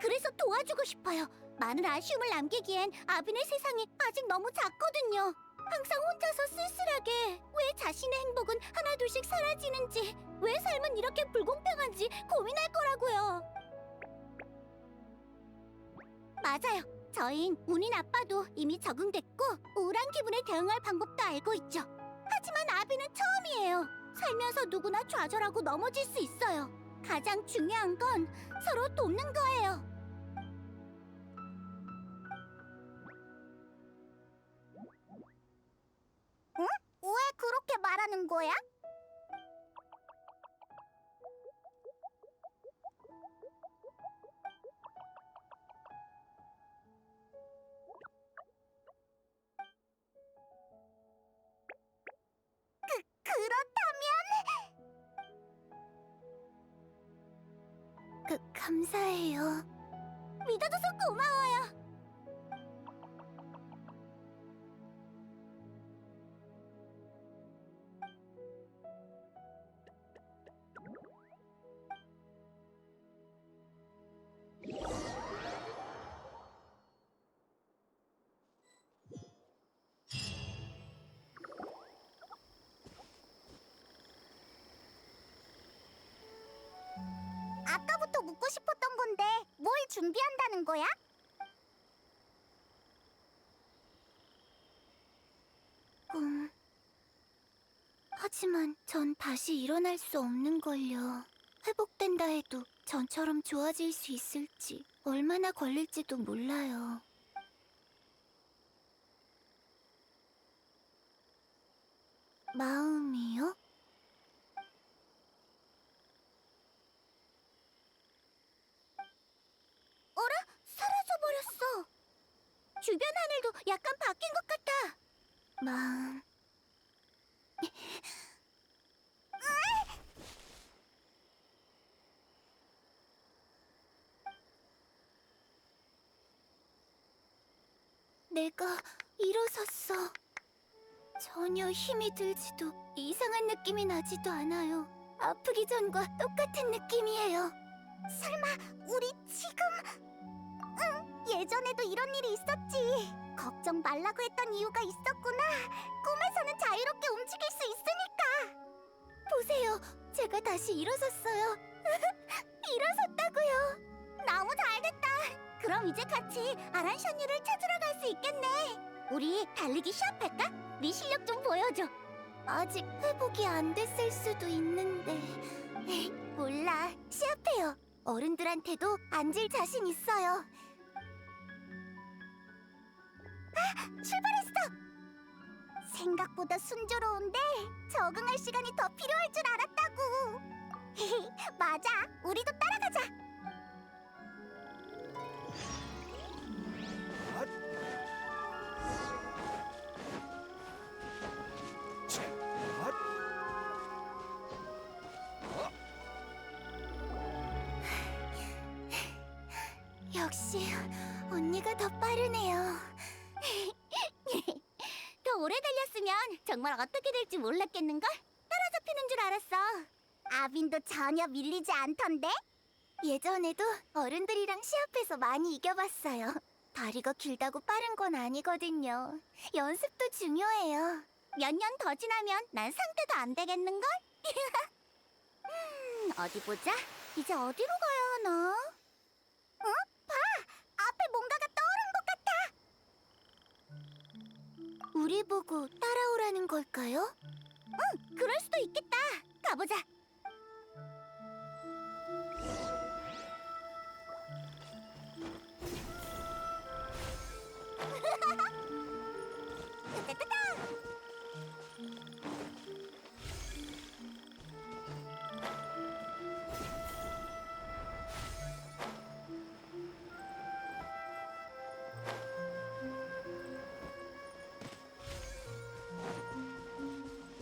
그래서 도와주고 싶어요. 많은 아쉬움을 남기기엔 아빈의 세상이 아직 너무 작거든요. 항상 혼자서 쓸쓸하게 왜 자신의 행복은 하나둘씩 사라지는지, 왜 삶은 이렇게 불공평한지 고민할 거라고요. 맞아요. 저흰 운이 나빠도 이미 적응됐고 우울한 기분에 대응할 방법도 알고 있죠. 하지만 아비는 처음이에요. 살면서 누구나 좌절하고 넘어질 수 있어요. 가장 중요한 건 서로 돕는 거예요. 응? 왜 그렇게 말하는 거야? 그렇다면 감사해요. 믿어줘서 고마워요. 아까부터 묻고 싶었던 건데 뭘 준비한다는 거야? 하지만 전 다시 일어날 수 없는걸요. 회복된다 해도 전처럼 좋아질 수 있을지 얼마나 걸릴지도 몰라요. 마음이요? 어라? 하늘도 약간 바뀐 것 같아. 마... 내가 일어섰어. 전혀 힘이 들지도 이상한 느낌이 나지도 않아요. 아프기 전과 똑같은 느낌이에요. 설마 우리 지금... 응, 예전에도 이런 일이 있었지. 걱정 말라고 했던 이유가 있었구나. 꿈에서는 자유롭게 움직일 수 있으니까. 보세요, 제가 다시 일어섰어요. 일어섰다고요. 너무 잘됐다. 그럼 이제 같이 아란샤니를 찾으러 갈 수 있겠네. 우리 달리기 시합할까? 네 실력 좀 보여줘. 아직 회복이 안 됐을 수도 있는데. 몰라, 시합해요. 어른들한테도 앉을 자신 있어요. 아, 출발했어. 생각보다 순조로운데 적응할 시간이 더 필요할 줄 알았다고. 맞아, 우리도 따라가자. 역시 언니가 더 빠르네요. 더 오래 달렸으면 정말 어떻게 될지 몰랐겠는걸? 따라잡히는 줄 알았어. 아빈도 전혀 밀리지 않던데? 예전에도 어른들이랑 시합해서 많이 이겨봤어요. 다리가 길다고 빠른 건 아니거든요. 연습도 중요해요. 몇 년 더 지나면 난 상대도 안 되겠는걸? 어디 보자. 이제 어디로 가야 하나? 어? 봐! 앞에 뭔가가 떠오른 것 같아! 우리 보고 따라오라는 걸까요? 응, 그럴 수도 있겠다. 가보자.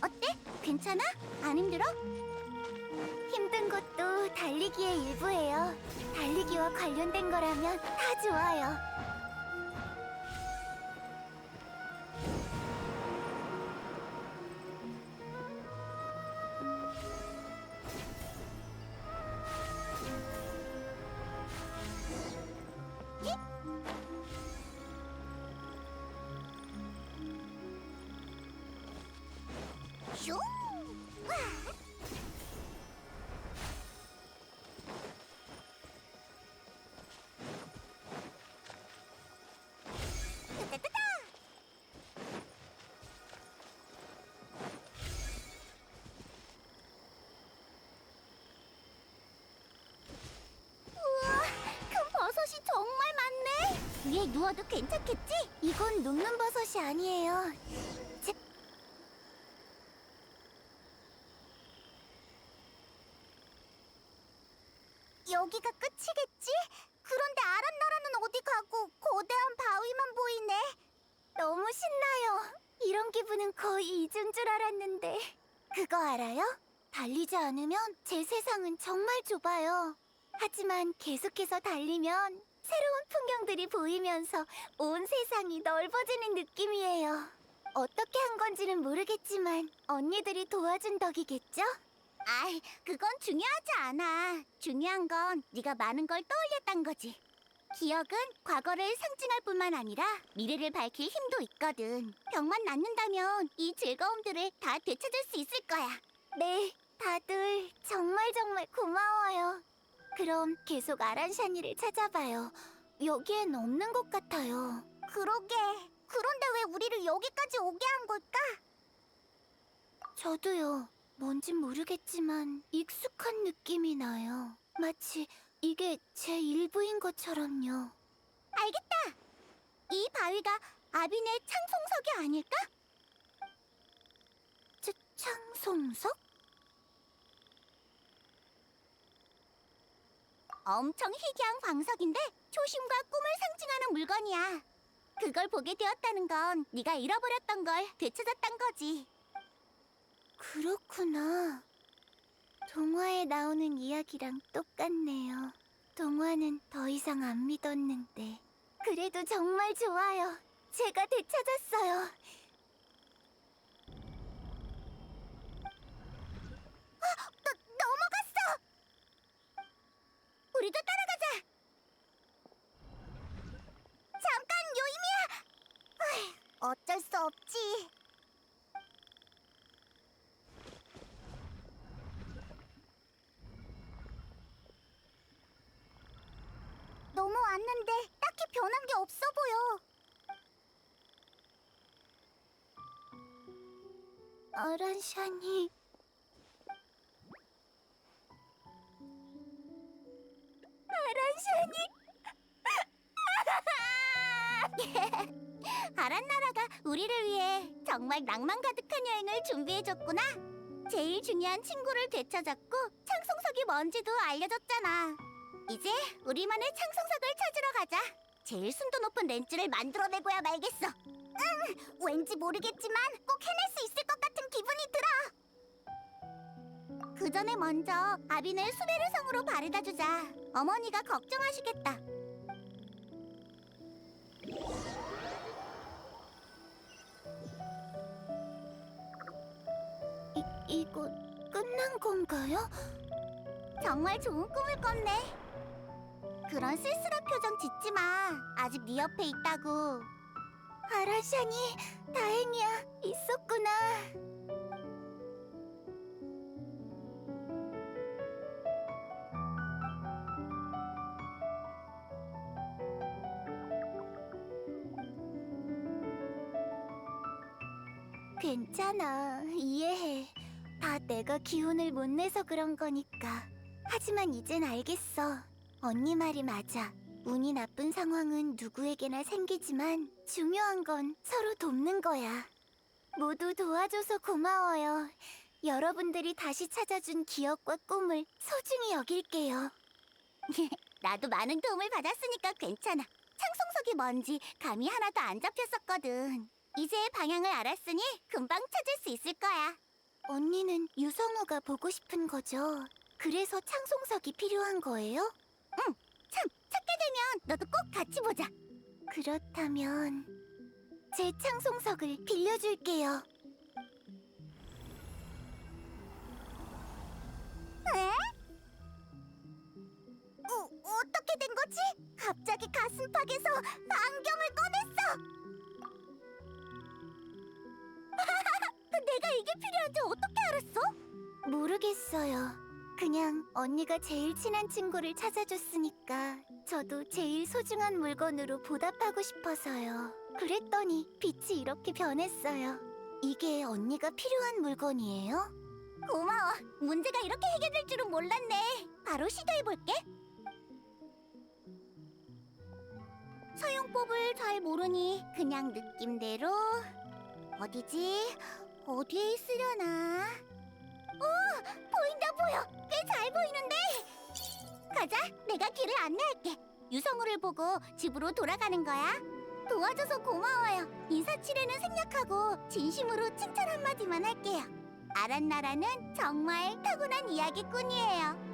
어때? 괜찮아? 안 힘들어? 힘든 것도 달리기의 일부예요. 달리기와 관련된 거라면 다 좋아요. 슝! 와! 따따따따! 우와, 큰 버섯이 정말 많네. 위에 누워도 괜찮겠지? 이건 눕는 버섯이 아니에요. 여기가 끝이겠지? 그런데 아란나라는 어디 가고 거대한 바위만 보이네. 너무 신나요. 이런 기분은 거의 잊은 줄 알았는데. 그거 알아요? 달리지 않으면 제 세상은 정말 좁아요. 하지만 계속해서 달리면 새로운 풍경들이 보이면서 온 세상이 넓어지는 느낌이에요. 어떻게 한 건지는 모르겠지만 언니들이 도와준 덕이겠죠? 아이, 그건 중요하지 않아. 중요한 건 네가 많은 걸 떠올렸단 거지. 기억은 과거를 상징할 뿐만 아니라 미래를 밝힐 힘도 있거든. 병만 낫는다면 이 즐거움들을 다 되찾을 수 있을 거야. 네, 다들 정말 정말 고마워요. 그럼 계속 아란샤니를 찾아봐요. 여기엔 없는 것 같아요. 그러게. 그런데 왜 우리를 여기까지 오게 한 걸까? 저도요. 뭔진 모르겠지만 익숙한 느낌이 나요. 마치 이게 제 일부인 것처럼요. 알겠다! 이 바위가 아빈의 창송석이 아닐까? 창송석? 엄청 희귀한 광석인데 초심과 꿈을 상징하는 물건이야. 그걸 보게 되었다는 건 네가 잃어버렸던 걸 되찾았던 거지. 그렇구나. 동화에 나오는 이야기랑 똑같네요. 동화는 더 이상 안 믿었는데. 그래도 정말 좋아요. 제가 되찾았어요. 넘어갔어! 우리도 따라가자! 잠깐, 요임이야! 어쩔 수 없지. 넘어왔는데 딱히 변한 게 없어 보여. 아란샤니. 아란샤니. 아란나라가 우리를 위해 정말 낭만 가득한 여행을 준비해줬구나. 제일 중요한 친구를 되찾았고 창송석이 뭔지도 알려줬잖아. 이제 우리만의 창송석을 찾으러 가자. 제일 순도 높은 렌즈를 만들어내고야 말겠어. 왠지 모르겠지만 꼭 해낼 수 있을 것 같은 기분이 들어. 그 전에 먼저 아빈을 수메르 성으로 바래다 주자. 어머니가 걱정하시겠다. 이거 끝난 건가요? 정말 좋은 꿈을 꿨네. 그런 쓸쓸한 표정 짓지 마. 아직 네 옆에 있다고. 아라샤니, 다행이야. 있었구나. 괜찮아. 이해해. 다 내가 기운을 못 내서 그런 거니까. 하지만 이젠 알겠어. 언니 말이 맞아. 운이 나쁜 상황은 누구에게나 생기지만 중요한 건 서로 돕는 거야. 모두 도와줘서 고마워요. 여러분들이 다시 찾아준 기억과 꿈을 소중히 여길게요. 나도 많은 도움을 받았으니까 괜찮아. 창송석이 뭔지 감이 하나도 안 잡혔었거든. 이제 방향을 알았으니 금방 찾을 수 있을 거야. 언니는 유성우가 보고 싶은 거죠? 그래서 창송석이 필요한 거예요? 응, 참, 찾게 되면 너도 꼭 같이 보자. 그렇다면 제 창송석을 빌려줄게요. 에? 어떻게 된 거지? 갑자기 가슴팍에서 안경을 꺼냈어! 내가 이게 필요한지 어떻게 알았어? 모르겠어요. 그냥 언니가 제일 친한 친구를 찾아줬으니까 저도 제일 소중한 물건으로 보답하고 싶어서요. 그랬더니 빛이 이렇게 변했어요. 이게 언니가 필요한 물건이에요? 고마워. 문제가 이렇게 해결될 줄은 몰랐네. 바로 시도해볼게. 사용법을 잘 모르니 그냥 느낌대로. 어디지? 어디에 있으려나? 보인다 보여! 꽤 잘 보이는데? 가자, 내가 길을 안내할게. 유성우를 보고 집으로 돌아가는 거야. 도와줘서 고마워요. 인사치레는 생략하고 진심으로 칭찬 한마디만 할게요. 아란나라는 정말 타고난 이야기꾼이에요.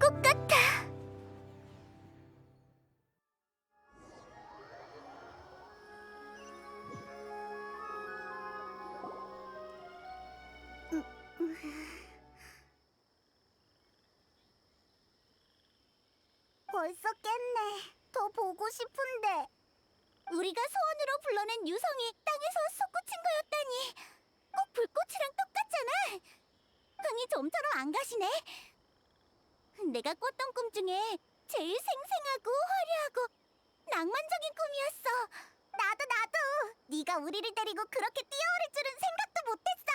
것 같아. 벌써 깼네. 더 보고 싶은데. 우리가 소원으로 불러낸 유성이 땅에서 솟구친 거였다니. 꼭 불꽃이랑 똑같잖아. 흥이 좀처럼 안 가시네. 내가 꿨던 꿈 중에 제일 생생하고 화려하고 낭만적인 꿈이었어. 나도. 네가 우리를 데리고 그렇게 뛰어오를 줄은 생각도 못했어.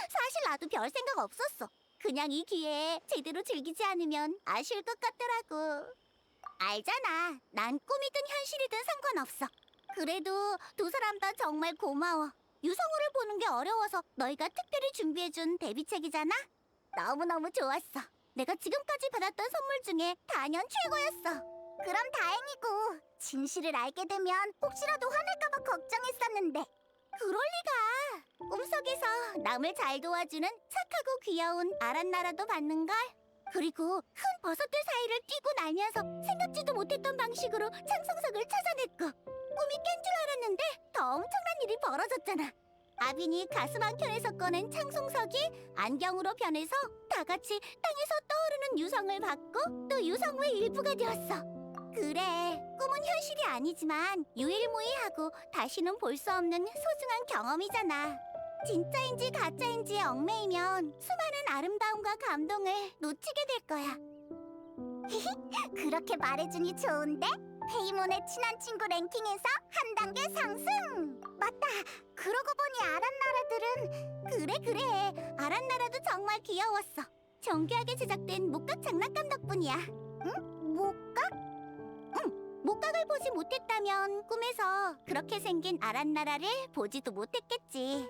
사실 나도 별 생각 없었어. 그냥 이 기회에 제대로 즐기지 않으면 아쉬울 것 같더라고. 알잖아. 난 꿈이든 현실이든 상관없어. 그래도 두 사람 다 정말 고마워. 유성우를 보는 게 어려워서 너희가 특별히 준비해준 데뷔책이잖아? 너무너무 좋았어. 내가 지금까지 받았던 선물 중에 단연 최고였어. 그럼 다행이고, 진실을 알게 되면 혹시라도 화낼까봐 걱정했었는데. 그럴 리가. 꿈속에서 남을 잘 도와주는 착하고 귀여운 아란나라도 받는걸. 그리고 큰 버섯들 사이를 뛰고 날면서 생각지도 못했던 방식으로 창성석을 찾아냈고, 꿈이 깬 줄 알았는데 더 엄청난 일이 벌어졌잖아. 아빈이 가슴 한켠에서 꺼낸 창송석이 안경으로 변해서 다 같이 땅에서 떠오르는 유성을 받고 또 유성우의 일부가 되었어. 그래, 꿈은 현실이 아니지만 유일무이하고 다시는 볼 수 없는 소중한 경험이잖아. 진짜인지 가짜인지에 얽매이면 수많은 아름다움과 감동을 놓치게 될 거야. 그렇게 말해주니 좋은데? 페이몬의 친한 친구 랭킹에서 한 단계 상승! 맞다! 그러고 보니 아란나라들은... 그래! 아란나라도 정말 귀여웠어. 정교하게 제작된 목각 장난감 덕분이야. 응? 목각? 응! 목각을 보지 못했다면 꿈에서 그렇게 생긴 아란나라를 보지도 못했겠지.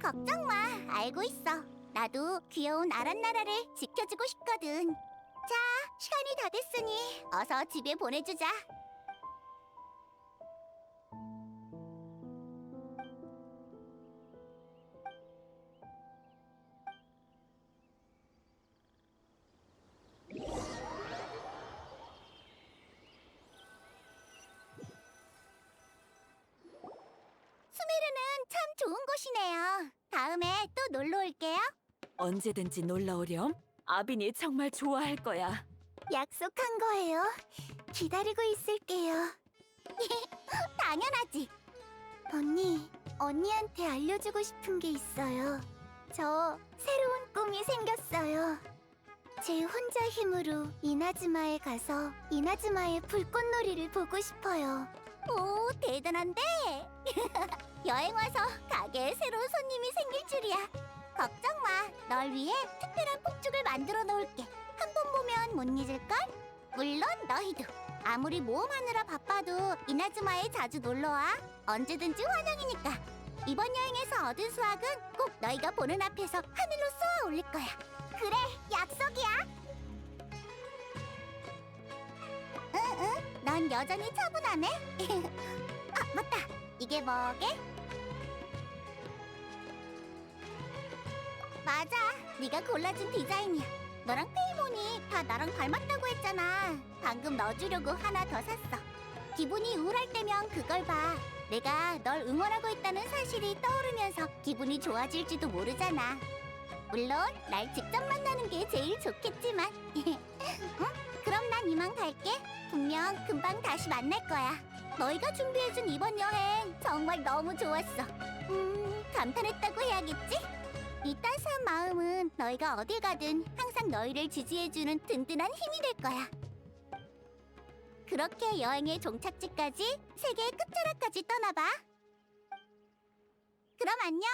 걱정 마, 알고 있어. 나도 귀여운 아란나라를 지켜주고 싶거든. 자, 시간이 다 됐으니 어서 집에 보내주자. 수메르는 참 좋은 곳이네요. 다음에 또 놀러 올게요. 언제든지 놀러 오렴. 아빈이 정말 좋아할 거야. 약속한 거예요. 기다리고 있을게요. 당연하지. 언니한테 알려주고 싶은 게 있어요. 저 새로운 꿈이 생겼어요. 제 혼자 힘으로 이나즈마에 가서 이나즈마의 불꽃놀이를 보고 싶어요. 오, 대단한데? 여행 와서 가게에 새로운 손님이 생길 줄이야. 걱정 마. 널 위해 특별한 폭죽을 만들어 놓을게. 한 번 보면 못 잊을걸? 물론 너희도. 아무리 모험하느라 바빠도 이나즈마에 자주 놀러와. 언제든지 환영이니까. 이번 여행에서 얻은 수확은 꼭 너희가 보는 앞에서 하늘로 쏘아 올릴 거야. 그래, 약속이야. 응, 넌 여전히 차분하네. 아, 맞다. 이게 뭐게? 맞아, 네가 골라준 디자인이야. 너랑 페이몬이 다 나랑 닮았다고 했잖아. 방금 넣어주려고 하나 더 샀어. 기분이 우울할 때면 그걸 봐. 내가 널 응원하고 있다는 사실이 떠오르면서 기분이 좋아질지도 모르잖아. 물론 날 직접 만나는 게 제일 좋겠지만. 응? 그럼 난 이만 갈게. 분명 금방 다시 만날 거야. 너희가 준비해준 이번 여행 정말 너무 좋았어. 감탄했다고 해야겠지? 이 따스한 마음은 너희가 어딜 가든 항상 너희를 지지해주는 든든한 힘이 될 거야. 그렇게 여행의 종착지까지 세계의 끝자락까지 떠나봐. 그럼 안녕.